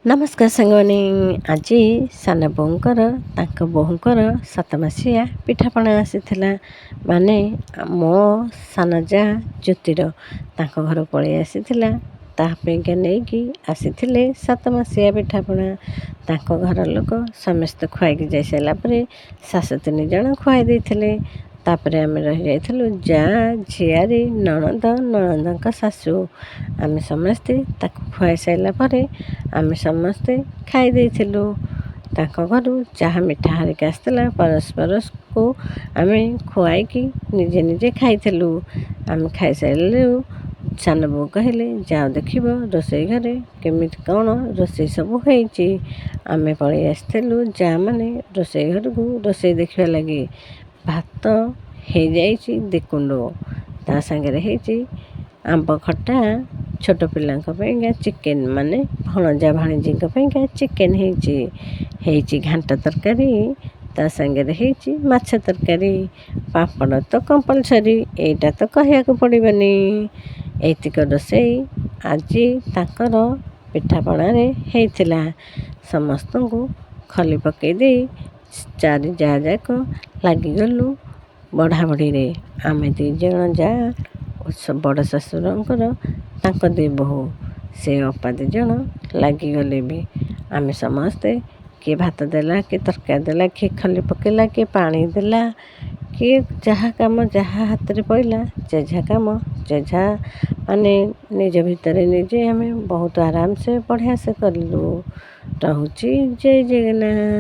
ନମସ୍କାର ସାଙ୍ଗମାନେ। ଆଜି ସାନ ବୋଉଙ୍କର ତାଙ୍କ ବୋହୂଙ୍କର 7 ମାସିଆ ପିଠାପଣା ଆସିଥିଲା। ମାନେ ମୋ ସାନ ଯାଆ ଜ୍ୟୋତିର ତାଙ୍କ ଘରୁ ପଳେଇ ଆସିଥିଲା। ତା ପାଇଁକା ନେଇକି ଆସିଥିଲେ 7 ମାସିଆ ପିଠାପଣା। ତାଙ୍କ ଘର ଲୋକ ସମସ୍ତେ ଖୁଆଇକି ଯାଇସାରିଲା ପରେ ଶାଶୁ 3 ଜଣ ଖୁଆଇ ଦେଇଥିଲେ। ତାପରେ ଆମେ ରହିଯାଇଥିଲୁ ଯାଆ, ଝିଆରୀ, ନଣନ୍ଦ, ନଣନ୍ଦଙ୍କ ଶାଶୁ। ଆମେ ସମସ୍ତେ ତାକୁ ଖୁଆଇ ସାରିଲା ପରେ ଆମେ ସମସ୍ତେ ଖାଇ ଦେଇଥିଲୁ। ତାଙ୍କ ଘରୁ ଯାହା ମିଠା ହାରିକା ଆସିଥିଲା ପରସ୍ପରକୁ ଆମେ ଖୁଆଇକି ନିଜେ ନିଜେ ଖାଇଥିଲୁ। ଆମେ ଖାଇସାରିଲୁ। ସାନ ବୋଉ କହିଲେ ଯାଅ ଦେଖିବ ରୋଷେଇ ଘରେ କେମିତି କ'ଣ ରୋଷେଇ ସବୁ ହେଇଛି। ଆମେ ପଳେଇ ଆସିଥିଲୁ ଯାଆ ମାନେ ରୋଷେଇ ଘରକୁ ରୋଷେଇ ଦେଖିବା ଲାଗି। ଭାତ ହେଇଯାଇଛି 2 କୁଣ୍ଡ, ତା ସାଙ୍ଗରେ ହେଇଛି ଆମ୍ବ ଖଟା, ଛୋଟ ପିଲାଙ୍କ ପାଇଁକା ଚିକେନ, ମାନେ ଭଣଜା ଭାଣିଜୀଙ୍କ ପାଇଁକା ଚିକେନ ହେଇଛି ଘାଣ୍ଟ ତରକାରୀ, ତା ସାଙ୍ଗରେ ହେଇଛି ମାଛ ତରକାରୀ। ପାମ୍ପଡ଼ ତ କମ୍ପଲସରି, ଏଇଟା ତ କହିବାକୁ ପଡ଼ିବନି। ଏତିକ ରୋଷେଇ ଆଜି ତାଙ୍କର ପିଠାପଣାରେ ହେଇଥିଲା। ସମସ୍ତଙ୍କୁ ଖଲି ପକେଇ ଦେଇ 4 ଯାଆ ଯାକ ଲାଗିଗଲୁ ବଢ଼ାବଢ଼ିରେ। ଆମେ 2 ଜଣ ଯାଆ, ବଡ଼ ଶ୍ୱଶୁରଙ୍କର ତାଙ୍କ 2 ବୋହୂ, ସେ ଅପା 2 ଜଣ ଲାଗିଗଲେ ବି। ଆମେ ସମସ୍ତେ କିଏ ଭାତ ଦେଲା, କିଏ ତରକାରୀ ଦେଲା, କିଏ ଖଲି ପକେଇଲା, କିଏ ପାଣି ଦେଲା, କିଏ ଯାହା କାମ ଯାହା ହାତରେ ପଡ଼ିଲା ଯେଝା କାମ ଯେଝା ମାନେ ନିଜ ଭିତରେ ନିଜେ ଆମେ ବହୁତ ଆରାମସେ ବଢ଼ିଆ ସେ କଲୁ। ରହୁଛି ଜୟ ଜଗନ୍ନାଥ।